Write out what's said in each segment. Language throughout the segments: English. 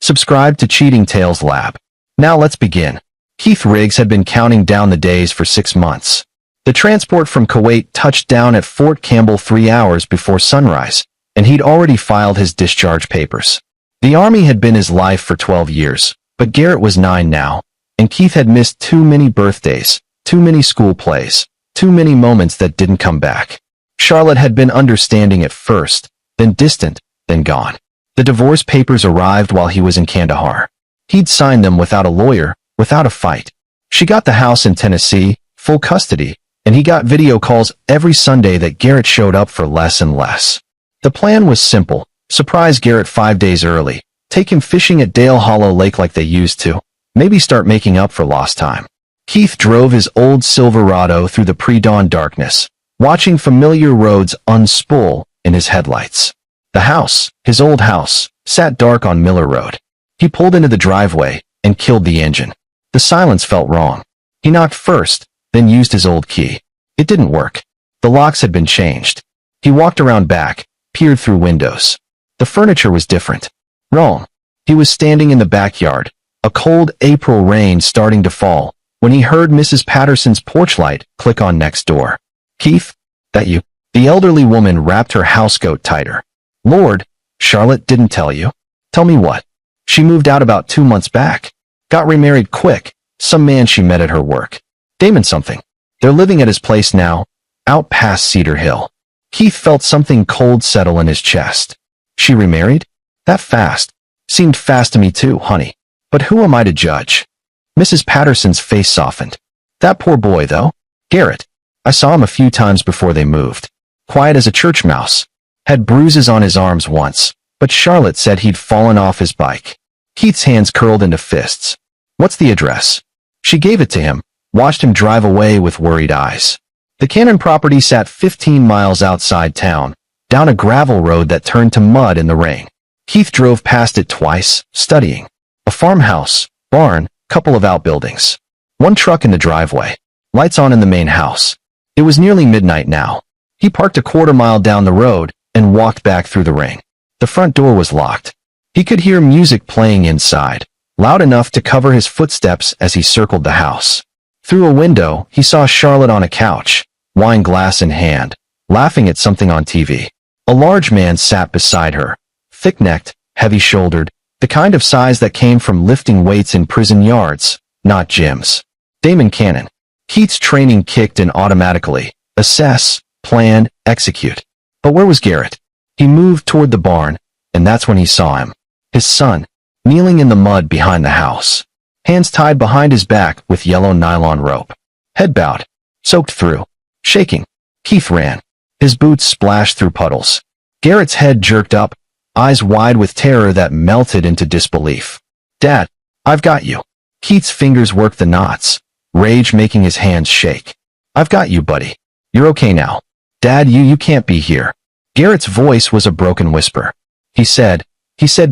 Subscribe to Cheating Tales Lab. Now let's begin. Keith Riggs had been counting down the days for 6 months. The transport from Kuwait touched down at Fort Campbell 3 hours before sunrise, and he'd already filed his discharge papers. The Army had been his life for 12 years, but Garrett was 9 now, and Keith had missed too many birthdays, too many school plays, too many moments that didn't come back. Charlotte had been understanding at first, then distant, then gone. The divorce papers arrived while he was in Kandahar. He'd signed them without a lawyer, without a fight. She got the house in Tennessee, full custody, and he got video calls every Sunday that Garrett showed up for less and less. The plan was simple: surprise Garrett 5 days early, take him fishing at Dale Hollow Lake like they used to, maybe start making up for lost time. Keith drove his old Silverado through the pre-dawn darkness, watching familiar roads unspool in his headlights. The house, his old house, sat dark on Miller Road. He pulled into the driveway and killed the engine. The silence felt wrong. He knocked first, then used his old key. It didn't work. The locks had been changed. He walked around back, peered through windows. The furniture was different. Wrong. He was standing in the backyard, a cold April rain starting to fall, when he heard Mrs. Patterson's porch light click on next door. "Keith? That you?" The elderly woman wrapped her housecoat tighter. "Lord, Charlotte didn't tell you." "Tell me what?" "She moved out about 2 months back. Got remarried quick, some man she met at her work. Damon something. They're living at his place now, out past Cedar Hill." Keith felt something cold settle in his chest. "She remarried? That fast?" "Seemed fast to me too, honey. But who am I to judge?" Mrs. Patterson's face softened. "That poor boy, though. Garrett. I saw him a few times before they moved. Quiet as a church mouse. Had bruises on his arms once, but Charlotte said he'd fallen off his bike." Keith's hands curled into fists. "What's the address?" She gave it to him, watched him drive away with worried eyes. The Cannon property sat 15 miles outside town, down a gravel road that turned to mud in the rain. Keith drove past it twice, studying. A farmhouse, barn, couple of outbuildings. One truck in the driveway. Lights on in the main house. It was nearly midnight now. He parked a quarter-mile down the road and walked back through the rain. The front door was locked. He could hear music playing inside, loud enough to cover his footsteps as he circled the house. Through a window, he saw Charlotte on a couch, wine glass in hand, laughing at something on TV. A large man sat beside her, thick-necked, heavy-shouldered, the kind of size that came from lifting weights in prison yards, not gyms. Damon Cannon. Keith's training kicked in automatically. Assess, plan, execute. But where was Garrett? He moved toward the barn, and that's when he saw him. His son, kneeling in the mud behind the house. Hands tied behind his back with yellow nylon rope. Head bowed, soaked through. Shaking. Keith ran. His boots splashed through puddles. Garrett's head jerked up, eyes wide with terror that melted into disbelief. "Dad, I've got you." Keith's fingers worked the knots, rage making his hands shake. "I've got you, buddy. You're okay now. Dad, you can't be here." Garrett's voice was a broken whisper. He said,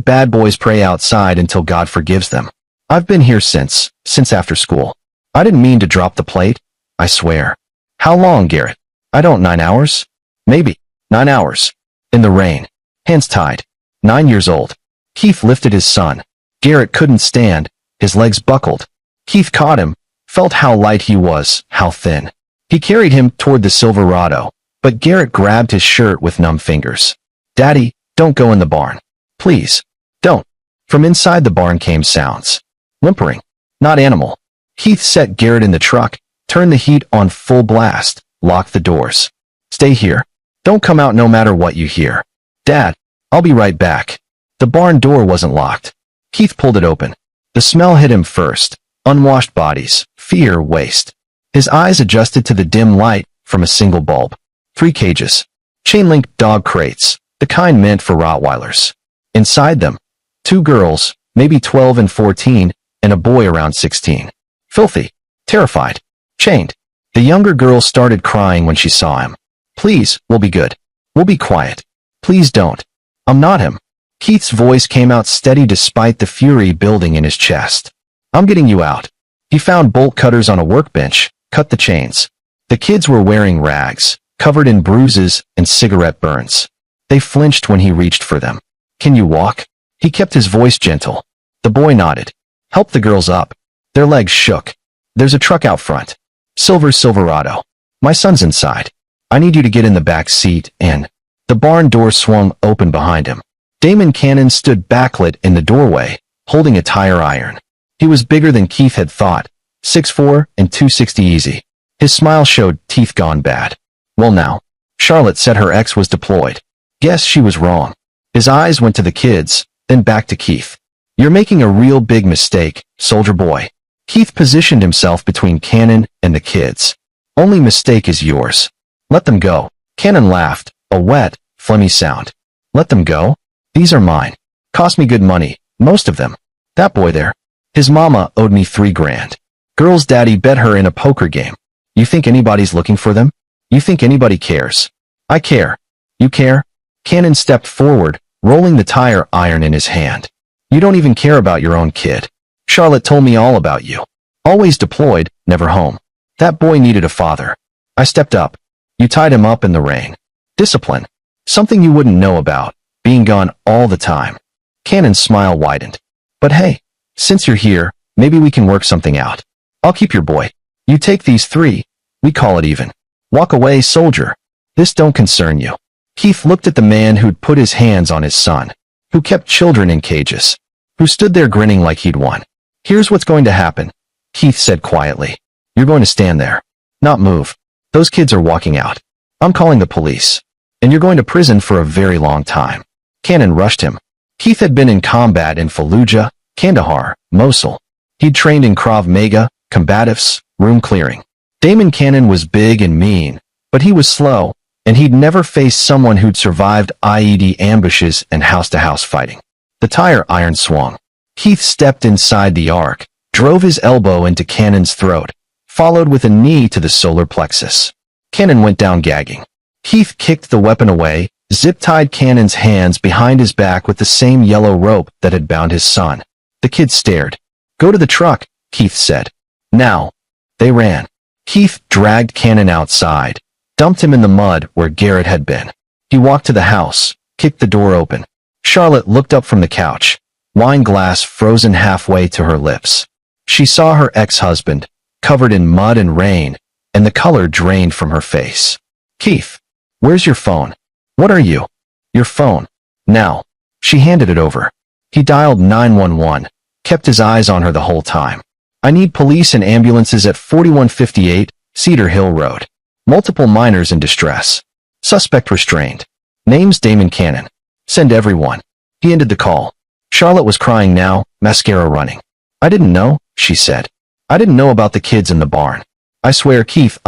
"Bad boys pray outside until God forgives them. I've been here since after school. I didn't mean to drop the plate, I swear." "How long, Garrett?" "I don't 9 hours? Maybe. 9 hours. In the rain. Hands tied. 9 years old." Keith lifted his son. Garrett couldn't stand, his legs buckled. Keith caught him, felt how light he was, how thin. He carried him toward the Silverado, but Garrett grabbed his shirt with numb fingers. "Daddy, don't go in the barn. Please, don't." From inside the barn came sounds. Whimpering. Not animal. Keith set Garrett in the truck, turned the heat on full blast, locked the doors. "Stay here. Don't come out no matter what you hear." "Dad, I'll be right back." The barn door wasn't locked. Keith pulled it open. The smell hit him first. Unwashed bodies, fear, waste. His eyes adjusted to the dim light from a single bulb. 3 cages. Chain-link dog crates, the kind meant for Rottweilers. Inside them, 2 girls, maybe 12 and 14, and a boy around 16. Filthy. Terrified. Chained. The younger girl started crying when she saw him. "Please, we'll be good. We'll be quiet. Please don't. I'm not him." Keith's voice came out steady despite the fury building in his chest. "I'm getting you out." He found bolt cutters on a workbench, cut the chains. The kids were wearing rags, covered in bruises and cigarette burns. They flinched when he reached for them. "Can you walk?" He kept his voice gentle. The boy nodded. Help the girls up. Their legs shook. There's a truck out front. Silver Silverado. My son's inside. I need you to get in the back seat and... The barn door swung open behind him. Damon Cannon stood backlit in the doorway, holding a tire iron. He was bigger than Keith had thought, 6'4" and 260 easy. His smile showed teeth gone bad. Well now, Charlotte said her ex was deployed. Guess she was wrong. His eyes went to the kids, then back to Keith. You're making a real big mistake, soldier boy. Keith positioned himself between Cannon and the kids. Only mistake is yours. Let them go. Cannon laughed, a wet, phlegmy sound. Let them go? These are mine. Cost me good money, most of them. That boy there. His mama owed me $3 grand. Girl's daddy bet her in a poker game. You think anybody's looking for them? You think anybody cares? I care. You care? Cannon stepped forward, rolling the tire iron in his hand. You don't even care about your own kid. Charlotte told me all about you. Always deployed, never home. That boy needed a father. I stepped up. You tied him up in the rain. Discipline. Something you wouldn't know about, being gone all the time. Cannon's smile widened. But hey, since you're here, maybe we can work something out. I'll keep your boy. You take these 3. We call it even. Walk away, soldier. This don't concern you. Keith looked at the man who'd put his hands on his son, who kept children in cages, who stood there grinning like he'd won. Here's what's going to happen, Keith said quietly. You're going to stand there. Not move. Those kids are walking out. I'm calling the police. And you're going to prison for a very long time. Cannon rushed him. Keith had been in combat in Fallujah, Kandahar, Mosul. He'd trained in Krav Maga, combatives, room clearing. Damon Cannon was big and mean, but he was slow, and he'd never faced someone who'd survived IED ambushes and house-to-house fighting. The tire iron swung. Keith stepped inside the arc, drove his elbow into Cannon's throat, followed with a knee to the solar plexus. Cannon went down gagging. Keith kicked the weapon away, zip-tied Cannon's hands behind his back with the same yellow rope that had bound his son. The kid stared. Go to the truck, Keith said. Now. They ran. Keith dragged Cannon outside, dumped him in the mud where Garrett had been. He walked to the house, kicked the door open. Charlotte looked up from the couch, wine glass frozen halfway to her lips. She saw her ex-husband, covered in mud and rain, and the color drained from her face. Keith. Where's your phone? What are you? Your phone. Now. She handed it over. He dialed 911, kept his eyes on her the whole time. I need police and ambulances at 4158 Cedar Hill Road. Multiple minors in distress. Suspect restrained. Name's Damon Cannon. Send everyone. He ended the call. Charlotte was crying now, mascara running. I didn't know, she said. I didn't know about the kids in the barn. I swear, Keith,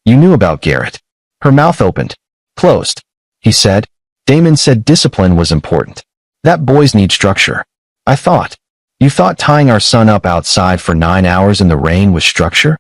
you knew about Garrett. Her mouth opened. Closed. He said. Damon said discipline was important. That boys need structure. I thought. You thought tying our son up outside for 9 hours in the rain was structure?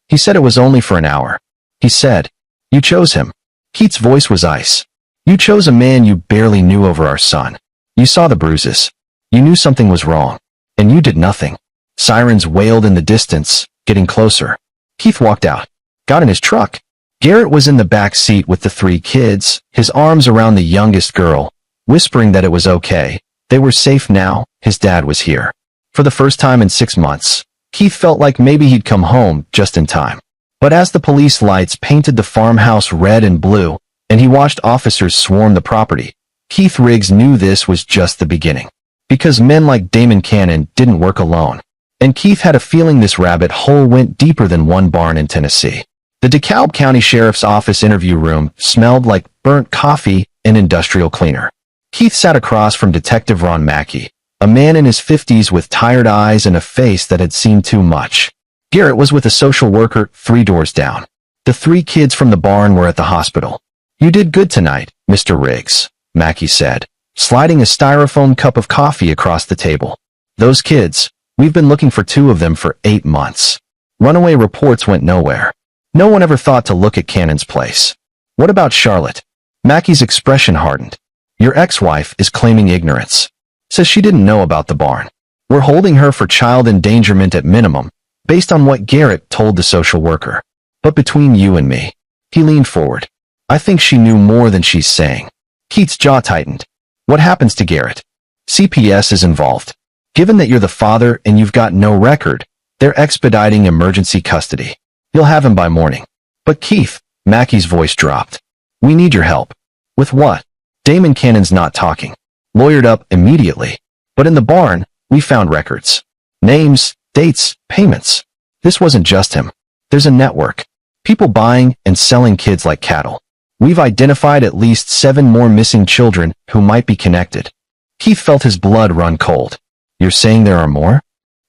He said it was only for an hour. He said. You chose him. Keith's voice was ice. You chose a man you barely knew over our son. You saw the bruises. You knew something was wrong. And you did nothing. Sirens wailed in the distance, getting closer. Keith walked out. Got in his truck. Garrett was in the back seat with the 3 kids, his arms around the youngest girl, whispering that it was okay. They were safe now, his dad was here. For the first time in 6 months, Keith felt like maybe he'd come home just in time. But as the police lights painted the farmhouse red and blue, and he watched officers swarm the property, Keith Riggs knew this was just the beginning. Because men like Damon Cannon didn't work alone. And Keith had a feeling this rabbit hole went deeper than one barn in Tennessee. The DeKalb County Sheriff's Office interview room smelled like burnt coffee and industrial cleaner. Keith sat across from Detective Ron Mackey, a man in his 50s with tired eyes and a face that had seen too much. Garrett was with a social worker 3 doors down. The 3 kids from the barn were at the hospital. You did good tonight, Mr. Riggs, Mackey said, sliding a styrofoam cup of coffee across the table. Those kids, we've been looking for 2 of them for 8 months. Runaway reports went nowhere. No one ever thought to look at Cannon's place. What about Charlotte? Mackey's expression hardened. Your ex-wife is claiming ignorance. Says she didn't know about the barn. We're holding her for child endangerment at minimum, based on what Garrett told the social worker. But between you and me, he leaned forward. I think she knew more than she's saying. Keith's jaw tightened. What happens to Garrett? CPS is involved. Given that you're the father and you've got no record, they're expediting emergency custody. You'll have him by morning. But Keith, Mackey's voice dropped. We need your help. With what? Damon Cannon's not talking. Lawyered up immediately. But in the barn, we found records. Names, dates, payments. This wasn't just him. There's a network. People buying and selling kids like cattle. We've identified at least 7 more missing children who might be connected. Keith felt his blood run cold. You're saying there are more?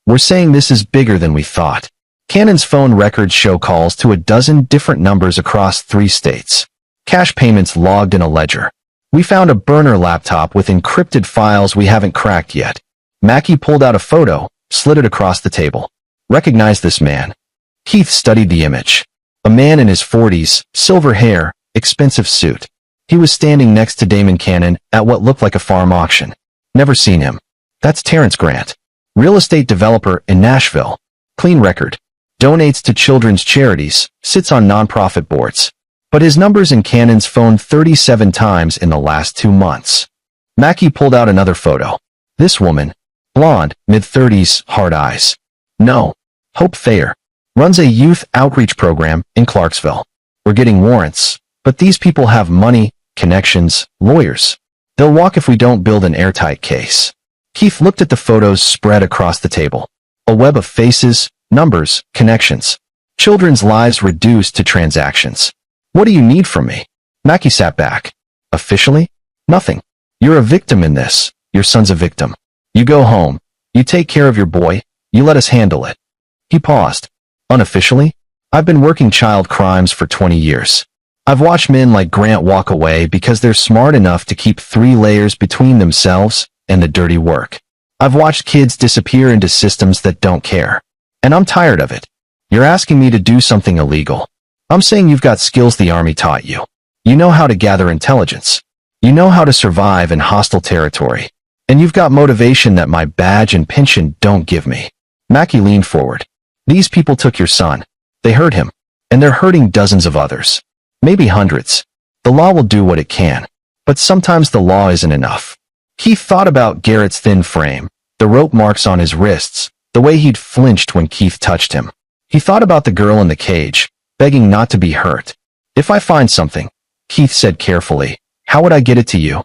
We're saying this is bigger than we thought. Cannon's phone records show calls to a dozen different numbers across 3 states. Cash payments logged in a ledger. We found a burner laptop with encrypted files we haven't cracked yet. Mackey pulled out a photo, slid it across the table. Recognize this man. Keith studied the image. A man in his 40s, silver hair, expensive suit. He was standing next to Damon Cannon at what looked like a farm auction. Never seen him. That's Terrence Grant. Real estate developer in Nashville. Clean record. Donates to children's charities, sits on nonprofit boards. But his number's in Cannon's phone 37 times in the last 2 months. Mackey pulled out another photo. This woman. Blonde, mid-30s, hard eyes. No. Hope Thayer. Runs a youth outreach program in Clarksville. We're getting warrants, but these people have money, connections, lawyers. They'll walk if we don't build an airtight case. Keith looked at the photos spread across the table. A web of faces, numbers, connections. Children's lives reduced to transactions. What do you need from me? Mackey sat back. Officially? Nothing. You're a victim in this. Your son's a victim. You go home. You take care of your boy. You let us handle it. He paused. Unofficially? I've been working child crimes for 20 years. I've watched men like Grant walk away because they're smart enough to keep 3 layers between themselves and the dirty work. I've watched kids disappear into systems that don't care. And I'm tired of it. You're asking me to do something illegal. I'm saying you've got skills the Army taught you. You know how to gather intelligence. You know how to survive in hostile territory. And you've got motivation that my badge and pension don't give me. Mackey leaned forward. These people took your son. They hurt him. And they're hurting dozens of others. Maybe hundreds. The law will do what it can. But sometimes the law isn't enough. Keith thought about Garrett's thin frame, the rope marks on his wrists, the way he'd flinched when Keith touched him. He thought about the girl in the cage, begging not to be hurt. If I find something, Keith said carefully, how would I get it to you?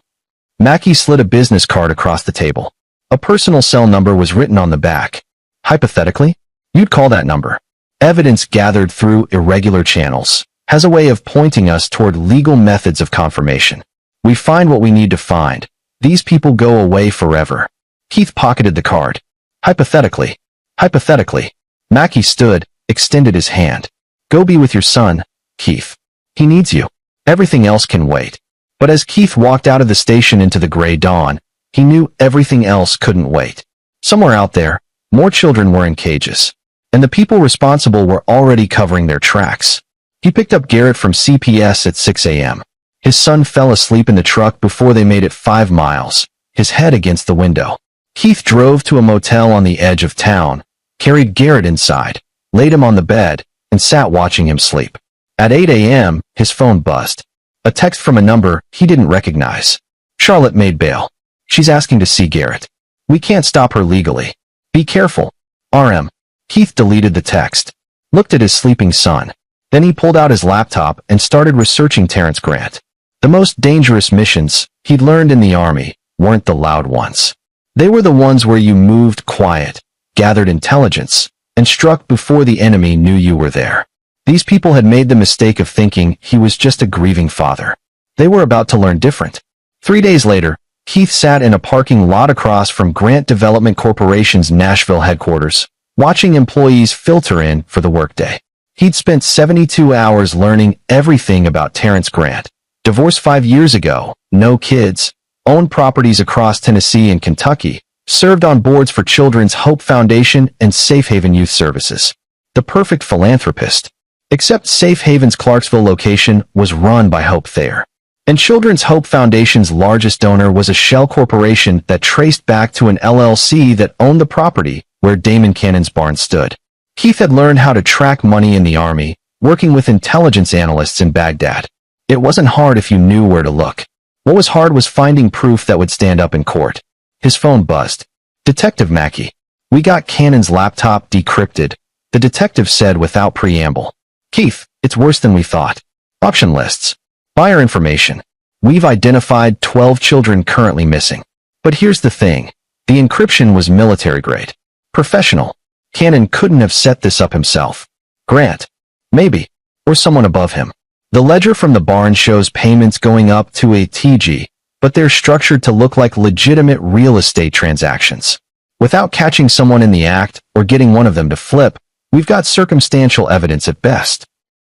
Mackey slid a business card across the table. A personal cell number was written on the back. Hypothetically, you'd call that number. Evidence gathered through irregular channels has a way of pointing us toward legal methods of confirmation. We find what we need to find. These people go away forever. Keith pocketed the card. Hypothetically. Hypothetically. Mackey stood, extended his hand. Go be with your son, Keith. He needs you. Everything else can wait. But as Keith walked out of the station into the gray dawn, he knew everything else couldn't wait. Somewhere out there, more children were in cages. And the people responsible were already covering their tracks. He picked up Garrett from CPS at 6 a.m. His son fell asleep in the truck before they made it 5 miles, his head against the window. Keith drove to a motel on the edge of town, carried Garrett inside, laid him on the bed, and sat watching him sleep. At 8 a.m., his phone buzzed. A text from a number he didn't recognize. Charlotte made bail. She's asking to see Garrett. We can't stop her legally. Be careful. RM. Keith deleted the text. Looked at his sleeping son. Then he pulled out his laptop and started researching Terrence Grant. The most dangerous missions he'd learned in the Army weren't the loud ones. They were the ones where you moved quiet, gathered intelligence, and struck before the enemy knew you were there. These people had made the mistake of thinking he was just a grieving father. They were about to learn different. 3 days later, Keith sat in a parking lot across from Grant Development Corporation's Nashville headquarters, watching employees filter in for the workday. He'd spent 72 hours learning everything about Terrence Grant. Divorced 5 years ago, no kids, owned properties across Tennessee and Kentucky, served on boards for Children's Hope Foundation and Safe Haven Youth Services. The perfect philanthropist. Except Safe Haven's Clarksville location was run by Hope Thayer. And Children's Hope Foundation's largest donor was a shell corporation that traced back to an LLC that owned the property where Damon Cannon's barn stood. Keith had learned how to track money in the Army, working with intelligence analysts in Baghdad. It wasn't hard if you knew where to look. What was hard was finding proof that would stand up in court. His phone buzzed. Detective Mackey. We got Cannon's laptop decrypted, the detective said without preamble. Keith, it's worse than we thought. Option lists. Buyer information. We've identified 12 children currently missing. But here's the thing. The encryption was military grade. Professional. Cannon couldn't have set this up himself. Grant. Maybe. Or someone above him. The ledger from the barn shows payments going up to a TG, but they're structured to look like legitimate real estate transactions. Without catching someone in the act or getting one of them to flip, we've got circumstantial evidence at best.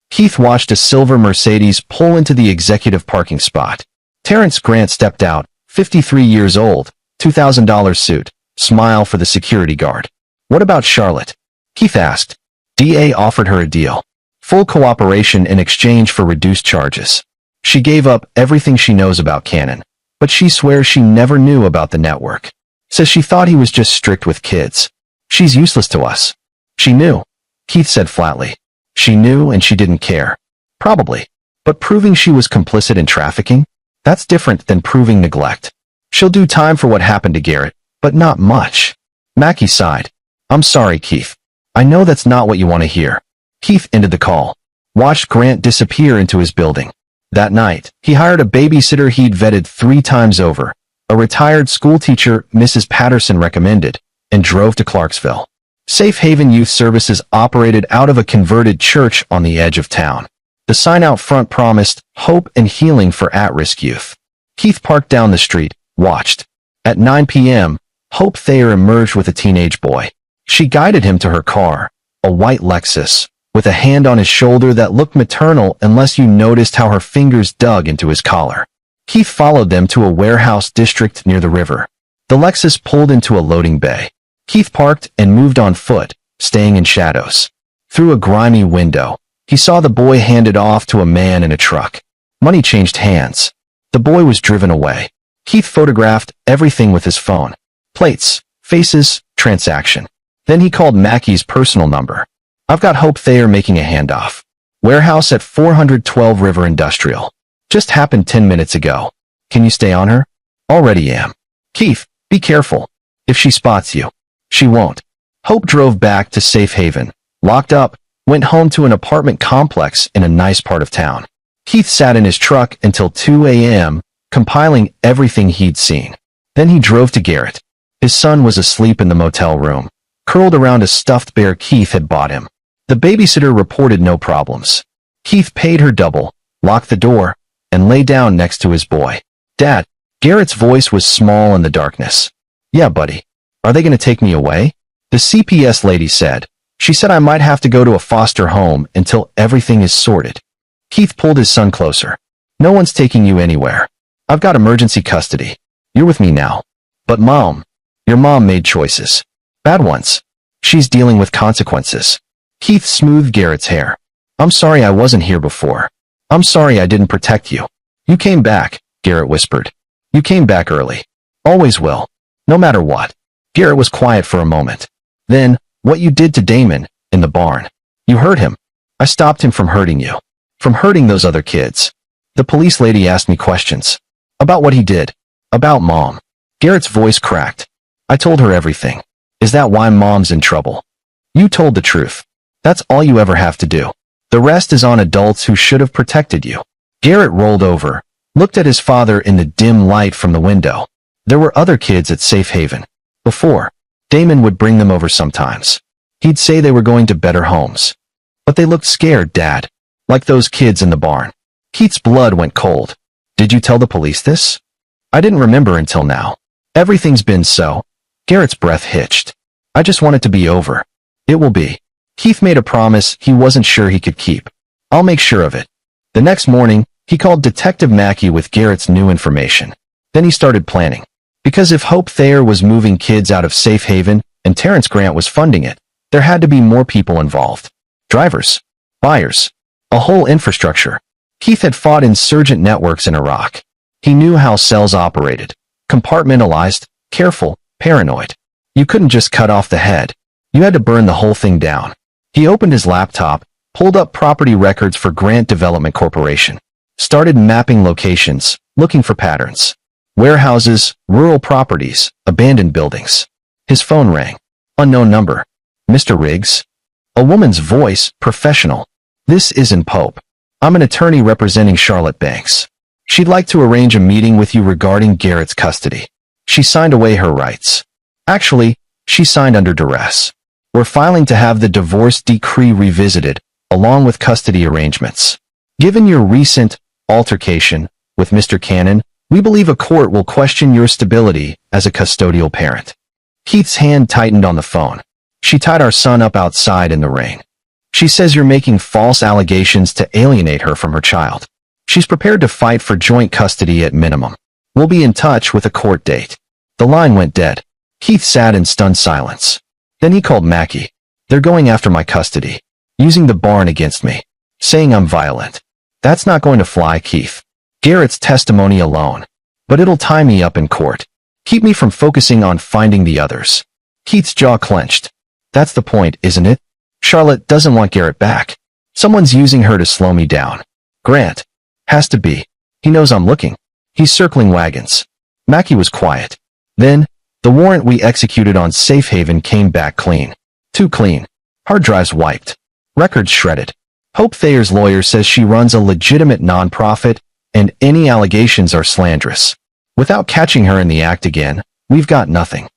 Keith watched a silver Mercedes pull into the executive parking spot. Terrence Grant stepped out, 53 years old, $2,000 suit, smile for the security guard. What about Charlotte? Keith asked. DA offered her a deal. Full cooperation in exchange for reduced charges. She gave up everything she knows about Cannon, but she swears she never knew about the network. Says she thought he was just strict with kids. She's useless to us. She knew, Keith said flatly. She knew and she didn't care. Probably. But proving she was complicit in trafficking? That's different than proving neglect. She'll do time for what happened to Garrett, but not much. Mackey sighed. I'm sorry, Keith. I know that's not what you want to hear. Keith ended the call. Watched Grant disappear into his building. That night, he hired a babysitter he'd vetted 3 times over, a retired schoolteacher Mrs. Patterson recommended, and drove to Clarksville. Safe Haven Youth Services operated out of a converted church on the edge of town. The sign out front promised hope and healing for at-risk youth. Keith parked down the street, watched. At 9 p.m., Hope Thayer emerged with a teenage boy. She guided him to her car, a white Lexus, with a hand on his shoulder that looked maternal unless you noticed how her fingers dug into his collar. Keith followed them to a warehouse district near the river. The Lexus pulled into a loading bay. Keith parked and moved on foot, staying in shadows. Through a grimy window, he saw the boy handed off to a man in a truck. Money changed hands. The boy was driven away. Keith photographed everything with his phone. Plates, faces, transaction. Then he called Mackey's personal number. I've got Hope Thayer making a handoff. Warehouse at 412 River Industrial. Just happened 10 minutes ago. Can you stay on her? Already am. Keith, be careful. If she spots you. She won't. Hope drove back to Safe Haven, locked up, went home to an apartment complex in a nice part of town. Keith sat in his truck until 2 a.m., compiling everything he'd seen. Then he drove to Garrett. His son was asleep in the motel room, curled around a stuffed bear Keith had bought him. The babysitter reported no problems. Keith paid her double, locked the door, and lay down next to his boy. Dad. Garrett's voice was small in the darkness. Yeah, buddy. Are they going to take me away? The CPS lady said. She said I might have to go to a foster home until everything is sorted. Keith pulled his son closer. No one's taking you anywhere. I've got emergency custody. You're with me now. But Mom, your mom made choices. Bad ones. She's dealing with consequences. Keith smoothed Garrett's hair. I'm sorry I wasn't here before. I'm sorry I didn't protect you. You came back, Garrett whispered. You came back early. Always will. No matter what. Garrett was quiet for a moment. Then, what you did to Damon, in the barn. You hurt him. I stopped him from hurting you. From hurting those other kids. The police lady asked me questions. About what he did. About Mom. Garrett's voice cracked. I told her everything. Is that why Mom's in trouble? You told the truth. That's all you ever have to do. The rest is on adults who should have protected you. Garrett rolled over, looked at his father in the dim light from the window. There were other kids at Safe Haven. Before, Damon would bring them over sometimes. He'd say they were going to better homes. But they looked scared, Dad. Like those kids in the barn. Keith's blood went cold. Did you tell the police this? I didn't remember until now. Everything's been so. Garrett's breath hitched. I just want it to be over. It will be. Keith made a promise he wasn't sure he could keep. I'll make sure of it. The next morning, he called Detective Mackey with Garrett's new information. Then he started planning. Because if Hope Thayer was moving kids out of Safe Haven and Terrence Grant was funding it, there had to be more people involved. Drivers. Buyers. A whole infrastructure. Keith had fought insurgent networks in Iraq. He knew how cells operated. Compartmentalized, careful, paranoid. You couldn't just cut off the head. You had to burn the whole thing down. He opened his laptop, pulled up property records for Grant Development Corporation, started mapping locations, looking for patterns. Warehouses, rural properties, abandoned buildings. His phone rang. Unknown number. Mr. Riggs? A woman's voice, professional. This isn't Pope. I'm an attorney representing Charlotte Banks. She'd like to arrange a meeting with you regarding Garrett's custody. She signed away her rights. Actually, she signed under duress. We're filing to have the divorce decree revisited, along with custody arrangements. Given your recent altercation with Mr. Cannon, we believe a court will question your stability as a custodial parent. Keith's hand tightened on the phone. She tied our son up outside in the rain. She says you're making false allegations to alienate her from her child. She's prepared to fight for joint custody at minimum. We'll be in touch with a court date. The line went dead. Keith sat in stunned silence. Then he called Mackie. They're going after my custody, using the barn against me, saying I'm violent. That's not going to fly, Keith. Garrett's testimony alone. But it'll tie me up in court. Keep me from focusing on finding the others. Keith's jaw clenched. That's the point, isn't it? Charlotte doesn't want Garrett back. Someone's using her to slow me down. Grant. Has to be. He knows I'm looking. He's circling wagons. Mackie was quiet. Then, the warrant we executed on Safe Haven came back clean. Too clean. Hard drives wiped. Records shredded. Hope Thayer's lawyer says she runs a legitimate nonprofit, and any allegations are slanderous. Without catching her in the act again, we've got nothing.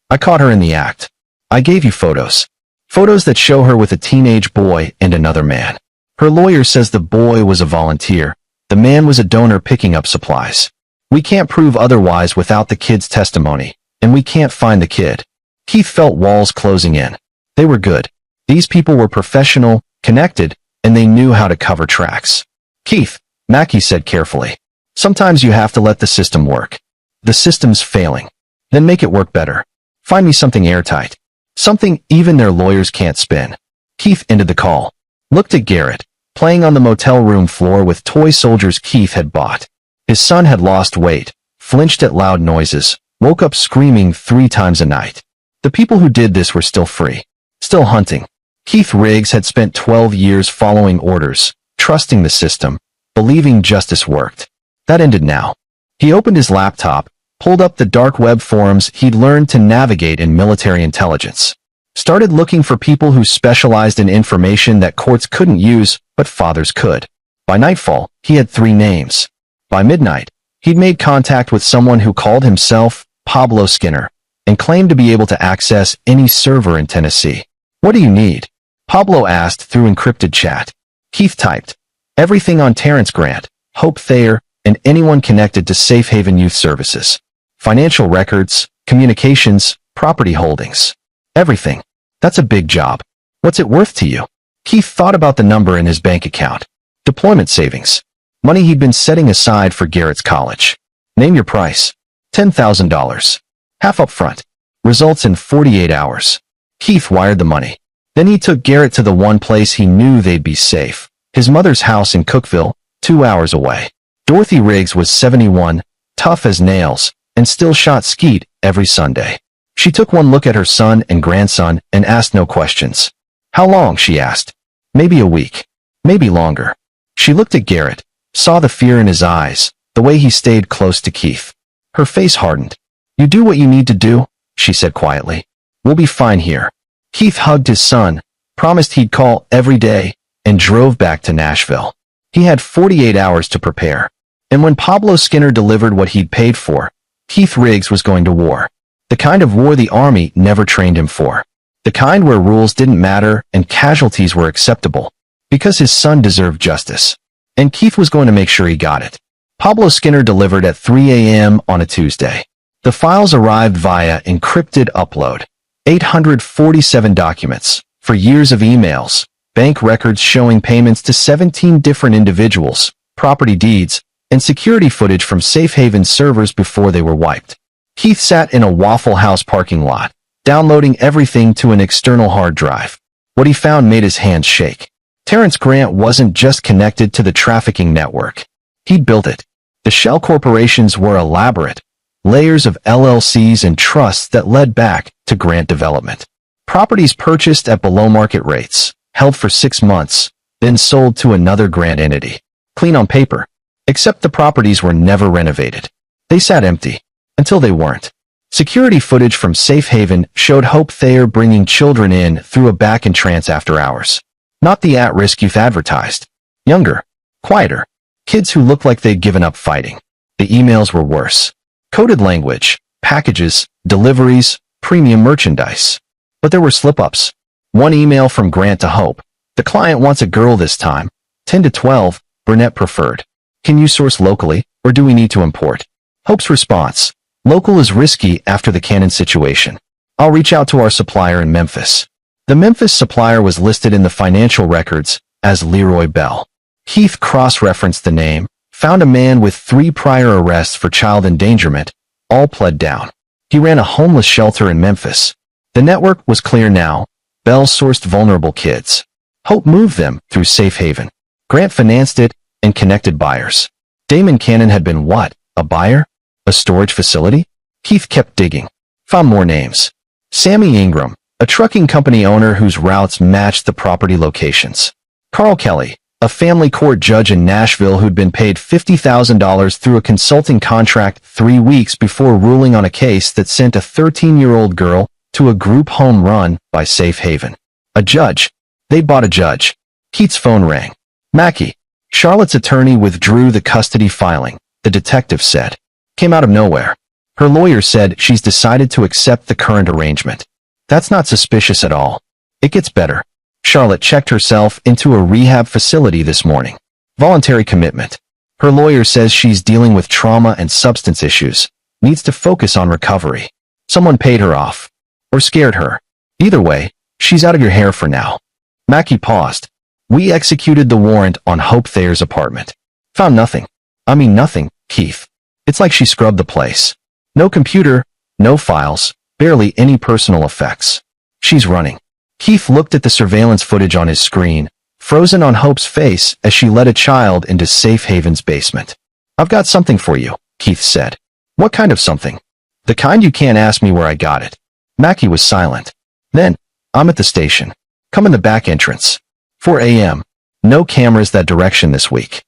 I caught her in the act. I gave you photos. Photos that show her with a teenage boy and another man. Her lawyer says the boy was a volunteer. The man was a donor picking up supplies. We can't prove otherwise without the kid's testimony, and we can't find the kid. Keith felt walls closing in. They were good. These people were professional, connected, and they knew how to cover tracks. Keith, Mackie said carefully. Sometimes you have to let the system work. The system's failing. Then make it work better. Find me something airtight. Something even their lawyers can't spin. Keith ended the call. Looked at Garrett, playing on the motel room floor with toy soldiers Keith had bought. His son had lost weight, flinched at loud noises, woke up screaming 3 times a night. The people who did this were still free. Still hunting. Keith Riggs had spent 12 years following orders, trusting the system, believing justice worked. That ended now. He opened his laptop, pulled up the dark web forums he'd learned to navigate in military intelligence. Started looking for people who specialized in information that courts couldn't use, but fathers could. By nightfall, he had 3 names. By midnight, he'd made contact with someone who called himself Pablo Skinner and claimed to be able to access any server in Tennessee. What do you need? Pablo asked through encrypted chat. Keith typed, everything on Terrence Grant, Hope Thayer, and anyone connected to Safe Haven Youth Services. Financial records, communications, property holdings. Everything. That's a big job. What's it worth to you? Keith thought about the number in his bank account. Deployment savings. Money he'd been setting aside for Garrett's college. Name your price. $10,000. Half up front. Results in 48 hours. Keith wired the money. Then he took Garrett to the one place he knew they'd be safe. His mother's house in Cookville, 2 hours away. Dorothy Riggs was 71, tough as nails, and still shot skeet every Sunday. She took one look at her son and grandson and asked no questions. How long, she asked. Maybe a week. Maybe longer. She looked at Garrett, saw the fear in his eyes, the way he stayed close to Keith. Her face hardened. You do what you need to do, she said quietly. We'll be fine here. Keith hugged his son, promised he'd call every day, and drove back to Nashville. He had 48 hours to prepare. And when Pablo Skinner delivered what he'd paid for, Keith Riggs was going to war. The kind of war the Army never trained him for. The kind where rules didn't matter and casualties were acceptable. Because his son deserved justice. And Keith was going to make sure he got it. Pablo Skinner delivered at 3 a.m. on a Tuesday. The files arrived via encrypted upload. 847 documents, for years of emails, bank records showing payments to 17 different individuals, property deeds, and security footage from Safe Haven servers before they were wiped. Keith sat in a Waffle House parking lot, downloading everything to an external hard drive. What he found made his hands shake. Terrence Grant wasn't just connected to the trafficking network. He'd built it. The shell corporations were elaborate, layers of LLCs and trusts that led back to Grant development. Properties purchased at below market rates, held for 6 months, then sold to another Grant entity. Clean on paper. Except the properties were never renovated. They sat empty. Until they weren't. Security footage from Safe Haven showed Hope Thayer bringing children in through a back entrance after hours. Not the at-risk youth advertised. Younger, quieter, kids who looked like they'd given up fighting. The emails were worse. Coded language, packages, deliveries, premium merchandise. But there were slip-ups. One email from Grant to Hope. The client wants a girl this time. 10 to 12, brunette preferred. Can you source locally, or do we need to import? Hope's response. Local is risky after the Canon situation. I'll reach out to our supplier in Memphis. The Memphis supplier was listed in the financial records as Leroy Bell. Keith cross-referenced the name, found a man with 3 prior arrests for child endangerment, all pled down. He ran a homeless shelter in Memphis. The network was clear now. Bell sourced vulnerable kids. Hope moved them through Safe Haven. Grant financed it and connected buyers. Damon Cannon had been what? A buyer? A storage facility? Keith kept digging. Found more names. Sammy Ingram, a trucking company owner whose routes matched the property locations. Carl Kelly, a family court judge in Nashville who'd been paid $50,000 through a consulting contract 3 weeks before ruling on a case that sent a 13-year-old girl to a group home run by Safe Haven. A judge. They bought a judge. Keith's phone rang. Mackey. Charlotte's attorney withdrew the custody filing, the detective said. Came out of nowhere. Her lawyer said she's decided to accept the current arrangement. That's not suspicious at all. It gets better. Charlotte checked herself into a rehab facility this morning. Voluntary commitment. Her lawyer says she's dealing with trauma and substance issues, needs to focus on recovery. Someone paid her off. Or scared her. Either way, she's out of your hair for now. Mackey paused. We executed the warrant on Hope Thayer's apartment. Found nothing. I mean nothing, Keith. It's like she scrubbed the place. No computer, no files, barely any personal effects. She's running. Keith looked at the surveillance footage on his screen, frozen on Hope's face as she led a child into Safe Haven's basement. I've got something for you, Keith said. What kind of something? The kind you can't ask me where I got it. Mackey was silent. Then, I'm at the station. Come in the back entrance. 4 a.m. No cameras that direction this week.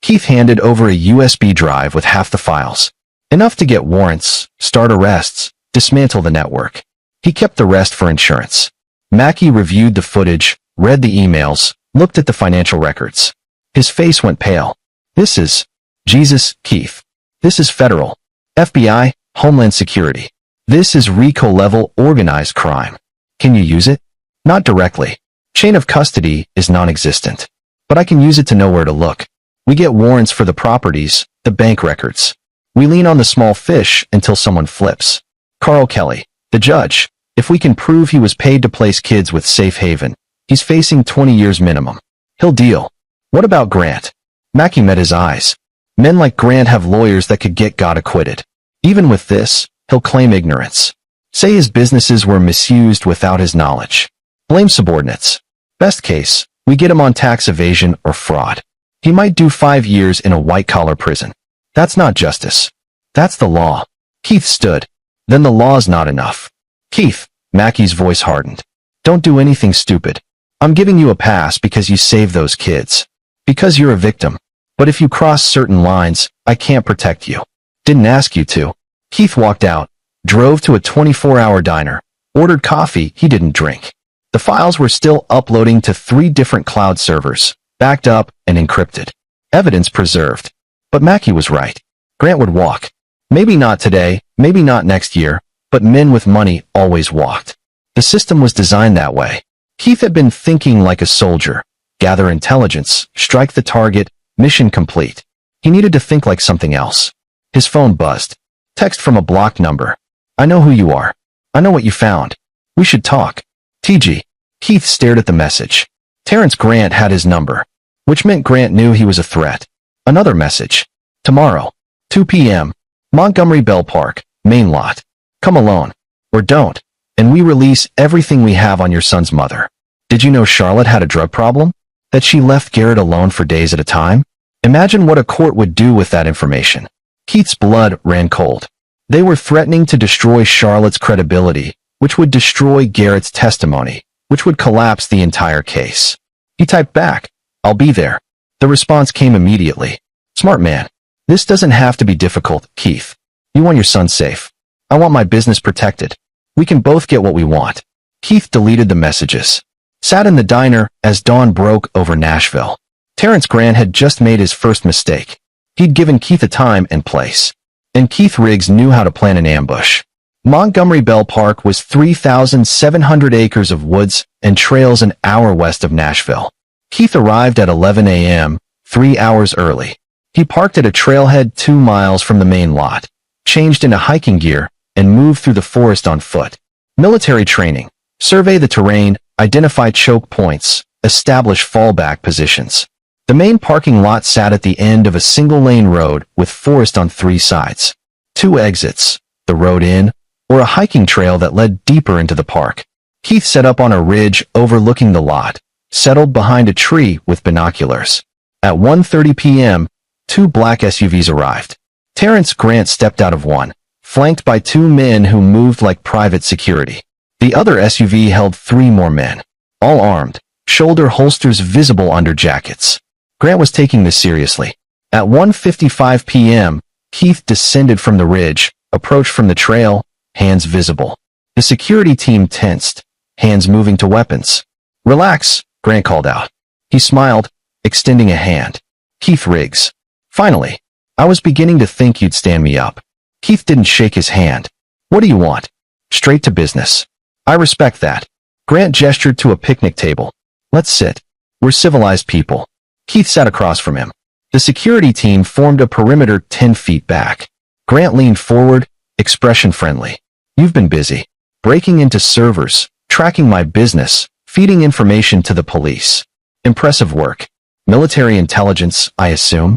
Keith handed over a USB drive with half the files. Enough to get warrants, start arrests, dismantle the network. He kept the rest for insurance. Mackey reviewed the footage, read the emails, looked at the financial records. His face went pale. This is... Jesus, Keith. This is federal. FBI, Homeland Security. This is RICO-level organized crime. Can you use it? Not directly. Chain of custody is non-existent. But I can use it to know where to look. We get warrants for the properties, the bank records. We lean on the small fish until someone flips. Carl Kelly, the judge. If we can prove he was paid to place kids with Safe Haven, he's facing 20 years minimum. He'll deal. What about Grant? Mackey met his eyes. Men like Grant have lawyers that could get God acquitted. Even with this, he'll claim ignorance. Say his businesses were misused without his knowledge. Blame subordinates. Best case, we get him on tax evasion or fraud. He might do 5 years in a white-collar prison. That's not justice. That's the law. Keith stood. Then the law's not enough. Keith, Mackey's voice hardened. Don't do anything stupid. I'm giving you a pass because you saved those kids. Because you're a victim. But if you cross certain lines, I can't protect you. Didn't ask you to. Keith walked out, drove to a 24-hour diner, ordered coffee he didn't drink. The files were still uploading to 3 different cloud servers, backed up and encrypted. Evidence preserved. But Mackey was right. Grant would walk. Maybe not today, maybe not next year, but men with money always walked. The system was designed that way. Keith had been thinking like a soldier. Gather intelligence, strike the target, mission complete. He needed to think like something else. His phone buzzed. Text from a blocked number. I know who you are. I know what you found. We should talk. TG. Keith stared at the message. Terrence Grant had his number, which meant Grant knew he was a threat. Another message. Tomorrow. 2 p.m. Montgomery Bell Park, main lot. Come alone. Or don't. And we release everything we have on your son's mother. Did you know Charlotte had a drug problem? That she left Garrett alone for days at a time? Imagine what a court would do with that information. Keith's blood ran cold. They were threatening to destroy Charlotte's credibility, which would destroy Garrett's testimony, which would collapse the entire case. He typed back, I'll be there. The response came immediately. Smart man. This doesn't have to be difficult, Keith. You want your son safe. I want my business protected. We can both get what we want. Keith deleted the messages. Sat in the diner as dawn broke over Nashville. Terrence Grant had just made his first mistake. He'd given Keith a time and place. And Keith Riggs knew how to plan an ambush. Montgomery Bell Park was 3,700 acres of woods and trails an hour west of Nashville. Keith arrived at 11 a.m., 3 hours early. He parked at a trailhead 2 miles from the main lot, changed into hiking gear, and moved through the forest on foot. Military training. Survey the terrain, identify choke points, establish fallback positions. The main parking lot sat at the end of a single-lane road with forest on 3 sides. 2 exits, the road in, or a hiking trail that led deeper into the park. Keith set up on a ridge overlooking the lot, settled behind a tree with binoculars. At 1:30 p.m., 2 black SUVs arrived. Terrence Grant stepped out of one, flanked by 2 men who moved like private security. The other SUV held 3 more men, all armed, shoulder holsters visible under jackets. Grant was taking this seriously. At 1:55 p.m., Keith descended from the ridge, approached from the trail, hands visible. The security team tensed, hands moving to weapons. "Relax," Grant called out. He smiled, extending a hand. "Keith Riggs." "Finally. I was beginning to think you'd stand me up." Keith didn't shake his hand. "What do you want?" "Straight to business." "I respect that." Grant gestured to a picnic table. "Let's sit. We're civilized people." Keith sat across from him. The security team formed a perimeter 10 feet back. Grant leaned forward, expression friendly. "You've been busy. Breaking into servers, tracking my business, feeding information to the police. Impressive work. Military intelligence, I assume?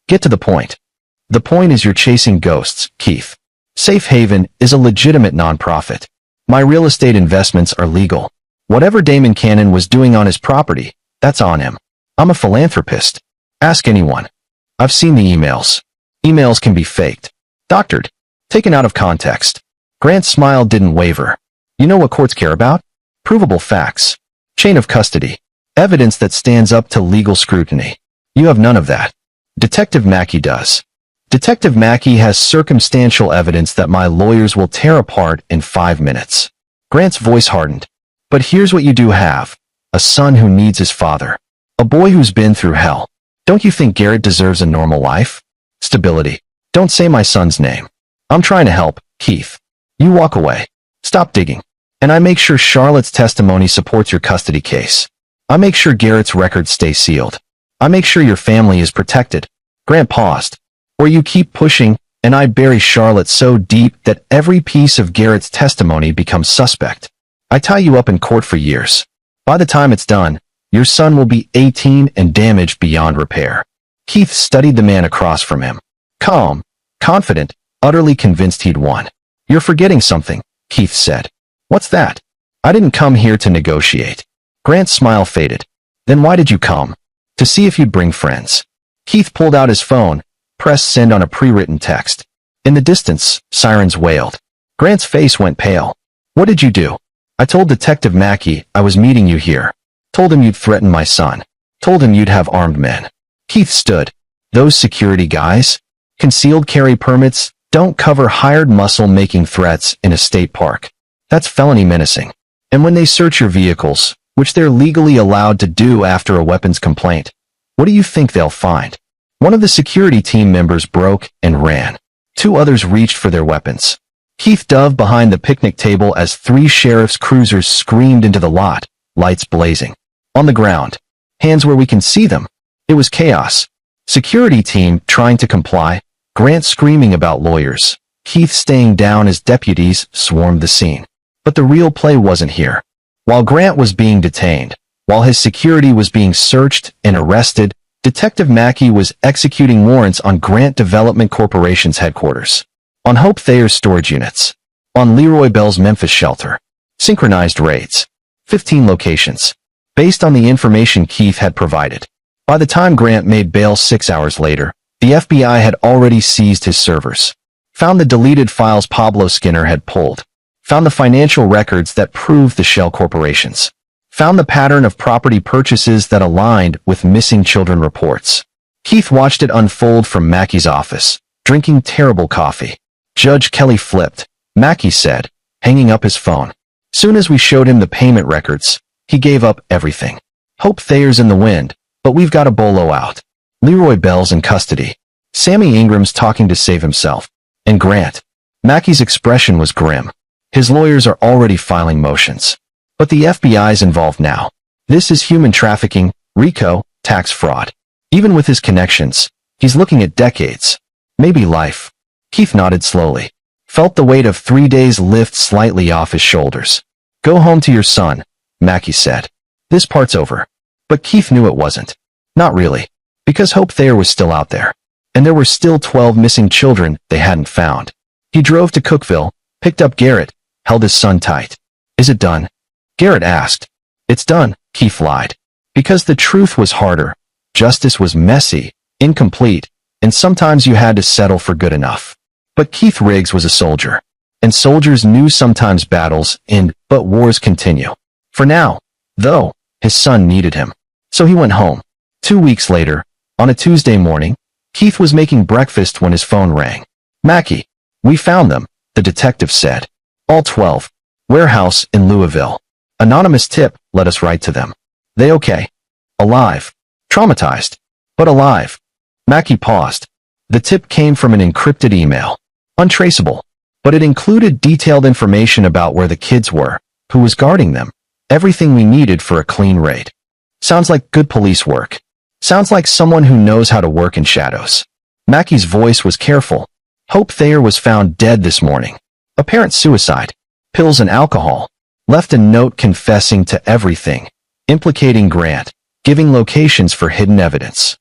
Get to the point." "The point is you're chasing ghosts, Keith. Safe Haven is a legitimate nonprofit. My real estate investments are legal. Whatever Damon Cannon was doing on his property, that's on him. I'm a philanthropist. Ask anyone. I've seen the emails. Emails can be faked, doctored, taken out of context." Grant's smile didn't waver. "You know what courts care about? Provable facts. Chain of custody. Evidence that stands up to legal scrutiny. You have none of that. Detective Mackey does. Detective Mackey has circumstantial evidence that my lawyers will tear apart in 5 minutes." Grant's voice hardened. "But here's what you do have. A son who needs his father. A boy who's been through hell. Don't you think Garrett deserves a normal life? Stability. Don't say my son's name. I'm trying to help, Keith. You walk away. Stop digging. And I make sure Charlotte's testimony supports your custody case. I make sure Garrett's records stay sealed. I make sure your family is protected." Grant paused. "Or you keep pushing, and I bury Charlotte so deep that every piece of Garrett's testimony becomes suspect. I tie you up in court for years. By the time it's done, your son will be 18 and damaged beyond repair." Keith studied the man across from him. Calm, confident, utterly convinced he'd won. "You're forgetting something," Keith said. "What's that?" "I didn't come here to negotiate." Grant's smile faded. "Then why did you come?" "To see if you'd bring friends." Keith pulled out his phone, pressed send on a pre-written text. In the distance, sirens wailed. Grant's face went pale. "What did you do?" "I told Detective Mackey I was meeting you here. Told him you'd threaten my son. Told him you'd have armed men." Keith stood. "Those security guys? Concealed carry permits don't cover hired muscle making threats in a state park. That's felony menacing. And when they search your vehicles, which they're legally allowed to do after a weapons complaint, what do you think they'll find?" One of the security team members broke and ran. 2 others reached for their weapons. Keith dove behind the picnic table as 3 sheriff's cruisers screamed into the lot, lights blazing. On the ground. Hands where we can see them. It was chaos. Security team trying to comply, Grant screaming about lawyers, Keith staying down as deputies swarmed the scene. But the real play wasn't here. While Grant was being detained, while his security was being searched and arrested, Detective Mackey was executing warrants on Grant Development Corporation's headquarters, on Hope Thayer's storage units, on Leroy Bell's Memphis shelter. Synchronized raids. 15 locations. Based on the information Keith had provided. By the time Grant made bail 6 hours later, the FBI had already seized his servers. Found the deleted files Pablo Skinner had pulled. Found the financial records that proved the shell corporations. Found the pattern of property purchases that aligned with missing children reports. Keith watched it unfold from Mackey's office, drinking terrible coffee. Judge Kelly flipped, Mackey said, hanging up his phone. Soon as we showed him the payment records, he gave up everything. Hope Thayer's in the wind, but we've got a bolo out. Leroy Bell's in custody. Sammy Ingram's talking to save himself. And Grant. Mackey's expression was grim. His lawyers are already filing motions. But the FBI's involved now. This is human trafficking, RICO, tax fraud. Even with his connections, he's looking at decades. Maybe life. Keith nodded slowly. Felt the weight of 3 days lift slightly off his shoulders. Go home to your son, Mackey said. This part's over. But Keith knew it wasn't. Not really. Because Hope Thayer was still out there. And there were still 12 missing children they hadn't found. He drove to Cookeville, picked up Garrett, held his son tight. Is it done? Garrett asked. It's done, Keith lied. Because the truth was harder. Justice was messy, incomplete, and sometimes you had to settle for good enough. But Keith Riggs was a soldier. And soldiers knew sometimes battles end, but wars continue. For now, though, his son needed him. So he went home. 2 weeks later, on a Tuesday morning, Keith was making breakfast when his phone rang. Mackey. We found them, the detective said. All 12. Warehouse in Louisville. Anonymous tip let us write to them. They okay? Alive. Traumatized. But alive. Mackey paused. The tip came from an encrypted email. Untraceable. But it included detailed information about where the kids were, who was guarding them. Everything we needed for a clean raid. Sounds like good police work. Sounds like someone who knows how to work in shadows. Mackey's voice was careful. Hope Thayer was found dead this morning. Apparent suicide. Pills and alcohol. Left a note confessing to everything. Implicating Grant. Giving locations for hidden evidence.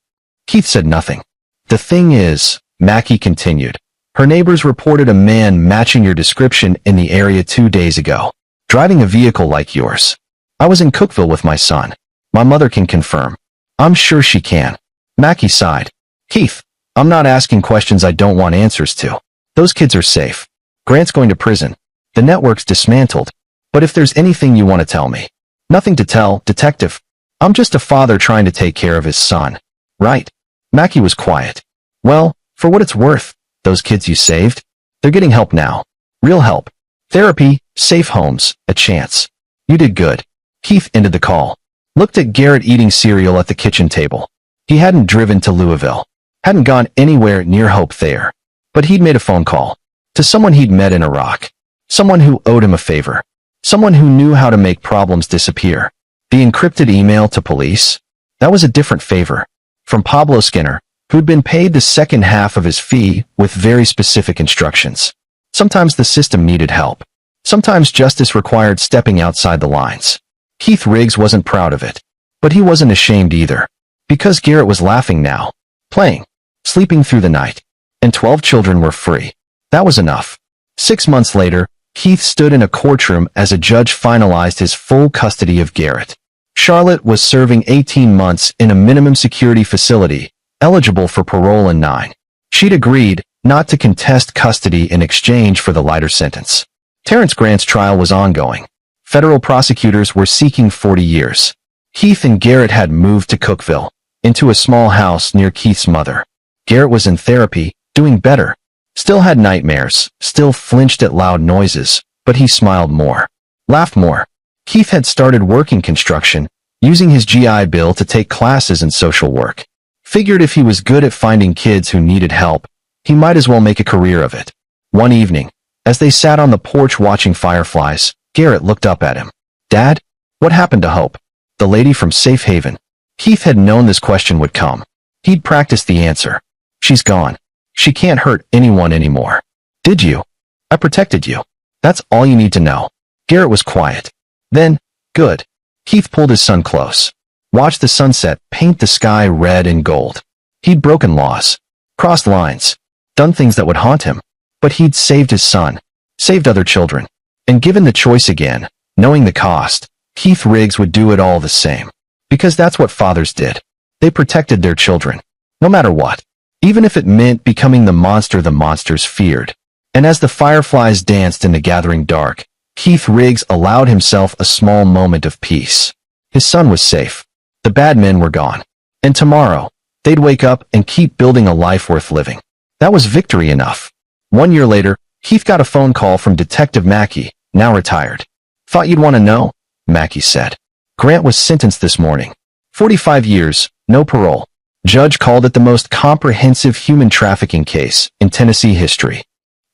Keith said nothing. The thing is, Mackey continued. Her neighbors reported a man matching your description in the area 2 days ago. Driving a vehicle like yours. I was in Cookeville with my son. My mother can confirm. I'm sure she can. Mackey sighed. Keith, I'm not asking questions I don't want answers to. Those kids are safe. Grant's going to prison. The network's dismantled. But if there's anything you want to tell me. Nothing to tell, detective. I'm just a father trying to take care of his son. Right. Mackey was quiet. Well, for what it's worth, those kids you saved, they're getting help now. Real help. Therapy, safe homes, a chance. You did good. Keith ended the call. Looked at Garrett eating cereal at the kitchen table. He hadn't driven to Louisville. Hadn't gone anywhere near Hope Thayer. But he'd made a phone call. To someone he'd met in Iraq. Someone who owed him a favor. Someone who knew how to make problems disappear. The encrypted email to police? That was a different favor. From Pablo Skinner, who'd been paid the second half of his fee with very specific instructions. Sometimes the system needed help. Sometimes justice required stepping outside the lines. Keith Riggs wasn't proud of it. But he wasn't ashamed either. Because Garrett was laughing now. Playing. Sleeping through the night. And 12 children were free. That was enough. 6 months later, Keith stood in a courtroom as a judge finalized his full custody of Garrett. Charlotte was serving 18 months in a minimum security facility, eligible for parole in 9. She'd agreed not to contest custody in exchange for the lighter sentence. Terrence Grant's trial was ongoing. Federal prosecutors were seeking 40 years. Keith and Garrett had moved to Cookeville, into a small house near Keith's mother. Garrett was in therapy, doing better. Still had nightmares, still flinched at loud noises, but he smiled more. Laughed more. Keith had started working construction, using his GI Bill to take classes in social work. Figured if he was good at finding kids who needed help, he might as well make a career of it. One evening, as they sat on the porch watching fireflies, Garrett looked up at him. Dad? What happened to Hope? The lady from Safe Haven. Keith had known this question would come. He'd practiced the answer. She's gone. She can't hurt anyone anymore. Did you? I protected you. That's all you need to know. Garrett was quiet. Then, good. Keith pulled his son close. Watched the sunset paint the sky red and gold. He'd broken laws. Crossed lines. Done things that would haunt him. But he'd saved his son. Saved other children. And given the choice again, knowing the cost, Keith Riggs would do it all the same. Because that's what fathers did. They protected their children. No matter what. Even if it meant becoming the monster the monsters feared. And as the fireflies danced in the gathering dark, Keith Riggs allowed himself a small moment of peace. His son was safe. The bad men were gone. And tomorrow, they'd wake up and keep building a life worth living. That was victory enough. 1 year later, Heath got a phone call from Detective Mackey, now retired. Thought you'd want to know? Mackey said. Grant was sentenced this morning. 45 years, no parole. Judge called it the most comprehensive human trafficking case in Tennessee history.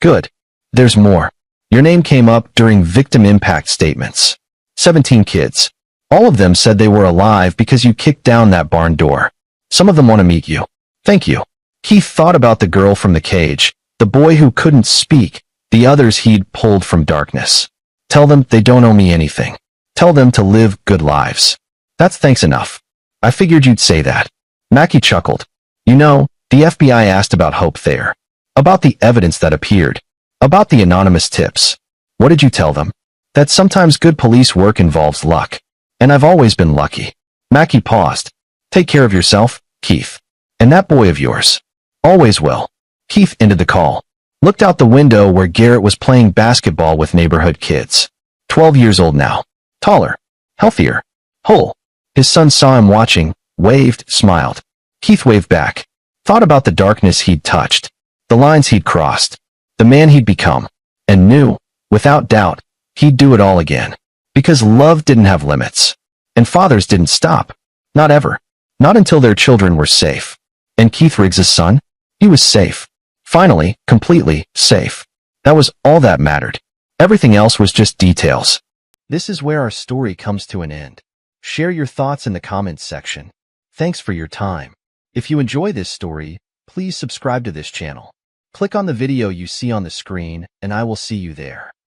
Good. There's more. Your name came up during victim impact statements. 17 kids. All of them said they were alive because you kicked down that barn door. Some of them want to meet you. Thank you. Heath thought about the girl from the cage, the boy who couldn't speak, the others he'd pulled from darkness. Tell them they don't owe me anything. Tell them to live good lives. That's thanks enough. I figured you'd say that. Mackey chuckled. You know, the FBI asked about Hope Thayer. About the evidence that appeared. About the anonymous tips. What did you tell them? That sometimes good police work involves luck. And I've always been lucky. Mackey paused. Take care of yourself, Keith. And that boy of yours. Always will. Keith ended the call. Looked out the window where Garrett was playing basketball with neighborhood kids. 12 years old now. Taller. Healthier. Whole. His son saw him watching, waved, smiled. Keith waved back. Thought about the darkness he'd touched. The lines he'd crossed. The man he'd become. And knew, without doubt, he'd do it all again. Because love didn't have limits. And fathers didn't stop. Not ever. Not until their children were safe. And Keith Riggs' son? He was safe. Finally, completely safe. That was all that mattered. Everything else was just details. This is where our story comes to an end. Share your thoughts in the comments section. Thanks for your time. If you enjoy this story, please subscribe to this channel. Click on the video you see on the screen, and I will see you there.